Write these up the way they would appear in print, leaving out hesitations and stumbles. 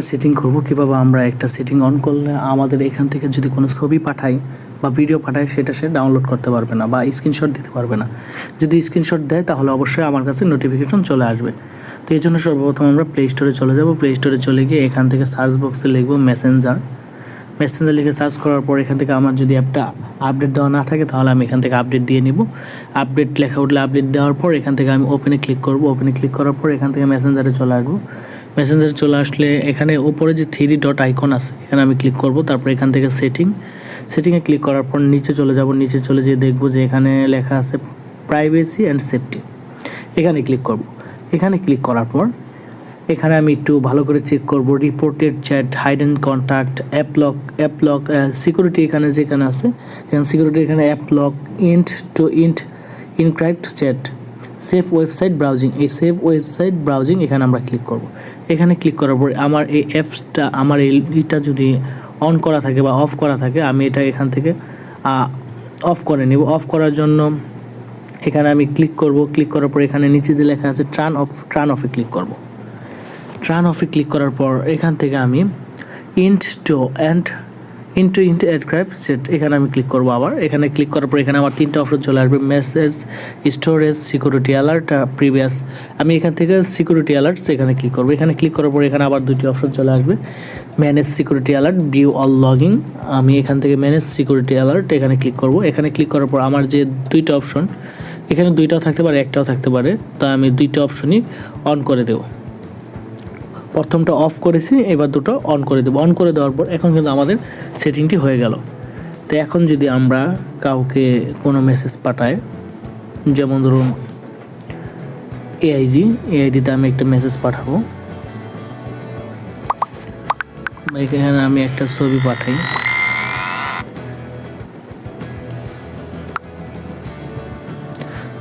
Setting করব কিভাবে আমরা একটা সেটিং অন করলে আমাদের এখান থেকে যদি কোনো ছবি পাঠাই বা ভিডিও পাঠাই সেটা সে ডাউনলোড করতে পারবে না বা স্ক্রিনশট দিতে পারবে না। যদি স্ক্রিনশট দেয় তাহলে অবশ্যই আমার কাছে নোটিফিকেশন চলে আসবে। তো এই জন্য সর্বপ্রথম আমরা প্লে স্টোরে চলে যাব। প্লে স্টোরে চলে গিয়ে এখান থেকে সার্চ বক্সে লিখব মেসেঞ্জার লিখে সার্চ করার পর এখান থেকে আমার যদি অ্যাপটা আপডেট দেওয়া না থাকে তাহলে আমি এখান থেকে আপডেট দিয়ে নিব। আপডেট লেখা উঠলে আপডেট দেওয়ার পর এখান থেকে আমি ওপেনে ক্লিক করব। ওপেনে ক্লিক করার পর এখান থেকে মেসেঞ্জারে চলে আসবো। মেসেঞ্জারে চলে আসলে এখানে উপরে যে 3 ডট আইকন আছে এখানে আমি ক্লিক করব। তারপর এখান থেকে সেটিংয়ে ক্লিক করার পর নিচে চলে যাব। নিচে চলে যেয়ে দেখব যে এখানে লেখা আছে প্রাইভেসি অ্যান্ড সেফটি, এখানে ক্লিক করব। এখানে ক্লিক করার পর এখানে আমি একটু ভালো করে চেক করব reported chat, hidden contact, app lock, security এখানে যেখানে আছে এখানে সিকিউরিটি, এখানে app lock, end to end encrypt chat, safe website browsing, এই সেফ ওয়েবসাইট ব্রাউজিং এখানে আমরা ক্লিক করব। এখানে ক্লিক করার পর আমার এই অ্যাপসটা আমার এইটা যদি অন করা থাকে বা অফ করা থাকে আমি এটা এখান থেকে অফ করে নেব। অফ করার জন্য এখানে আমি ক্লিক করব। ক্লিক করার পর এখানে নিচে যে লেখা আছে টার্ন অফে ক্লিক করব। টার্ন অফে ক্লিক করার পর এখান থেকে আমি ইন্ট এয়ারক্রাফট সেট এখানে আমি ক্লিক করব। আবার এখানে ক্লিক করার পর এখানে আমার 3টা অপশন চলে আসবে, message, storage, security alert, previous. আমি এখান থেকে সিকিউরিটি অ্যালার্টস এখানে ক্লিক করব। এখানে ক্লিক করার পর এখানে আবার 2টি অপশন চলে আসবে, manage security alert, view all logging. আমি এখান থেকে ম্যানেজ সিকিউরিটি অ্যালার্ট এখানে ক্লিক করব। এখানে ক্লিক করার পর আমার যে 2টা অপশন এখানে 2টাও থাকতে পারে, একটাও থাকতে পারে, তাই আমি 2টা অপশনই অন করে দেব। প্রথমটা অফ করেছি, এবার দুটো অন করে দেবো। অন করে দেওয়ার পর এখন কিন্তু আমাদের সেটিংটি হয়ে গেল। তো এখন যদি আমরা কাউকে কোনো মেসেজ পাঠাই, যেমন ধরুন এআইডিতে আমি একটা মেসেজ পাঠাবো, এখানে আমি একটা ছবি পাঠাই,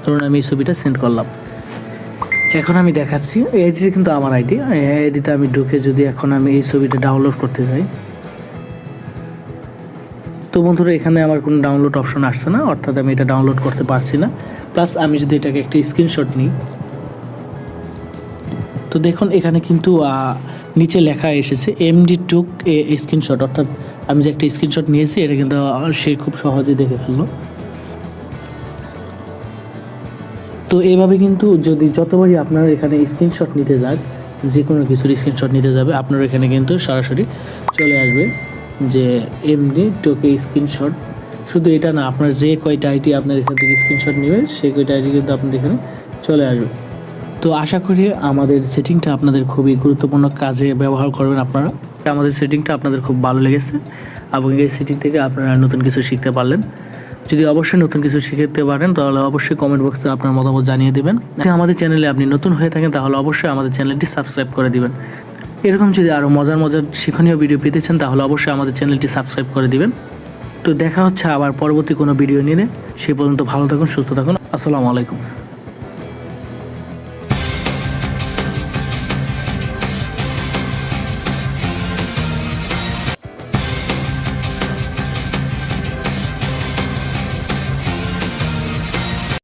ধরুন আমি এই ছবিটা সেন্ড করলাম। এখন আমি দেখাচ্ছি এআইডিটা কিন্তু আমার আইডিতে আমি ঢুকে যদি এখন আমি এই ছবিটা ডাউনলোড করতে যাই, তো বন্ধুরা এখানে আমার কোনো ডাউনলোড অপশন আসছে না, অর্থাৎ আমি এটা ডাউনলোড করতে পারছি না। প্লাস আমি যদি এটাকে একটা স্ক্রিনশট নিই, তো দেখুন এখানে কিন্তু নিচে লেখা এসেছে MD টুক এ স্ক্রিনশট, অর্থাৎ আমি যে একটা স্ক্রিনশট নিয়েছি এটা কিন্তু সে খুব সহজে দেখে ফেললো। তো এইভাবে কিন্তু যদি যতবারই আপনারা এখানে স্ক্রিনশট নিতে যান, যে কোনো কিছুর স্ক্রিনশট নিতে যাবে আপনার এখানে কিন্তু সরাসরি চলে আসবে যে MD টোকে স্ক্রিনশট। শুধু এটা না, আপনার যে কয়টা আইডি আপনার এখান থেকে স্ক্রিনশট নেবে সেই কয়টা আইডি কিন্তু আপনার এখানে চলে আসবে। তো আশা করি আমাদের সেটিংটা আপনাদের খুবই গুরুত্বপূর্ণ কাজে ব্যবহার করবেন আপনারা। আমাদের সেটিংটা আপনাদের খুব ভালো লেগেছে এবং এই সেটিং থেকে আপনারা নতুন কিছু শিখতে পারলেন। যদি অবশ্যই নতুন কিছু শিখতে পারেন তাহলে অবশ্যই কমেন্ট বক্সে আপনার মতামত জানিয়ে দেবেন। যদি আমাদের চ্যানেলে আপনি নতুন হয়ে থাকেন তাহলে অবশ্যই আমাদের চ্যানেলটি সাবস্ক্রাইব করে দিবেন। এরকম যদি আরও মজার শিক্ষণীয় ভিডিও পেতে চান তাহলে অবশ্যই আমাদের চ্যানেলটি সাবস্ক্রাইব করে দিবেন। তো দেখা হচ্ছে আবার পরবর্তী কোনো ভিডিও নিয়ে। সেই পর্যন্ত ভালো থাকুন, সুস্থ থাকুন। আসসালামু আলাইকুম।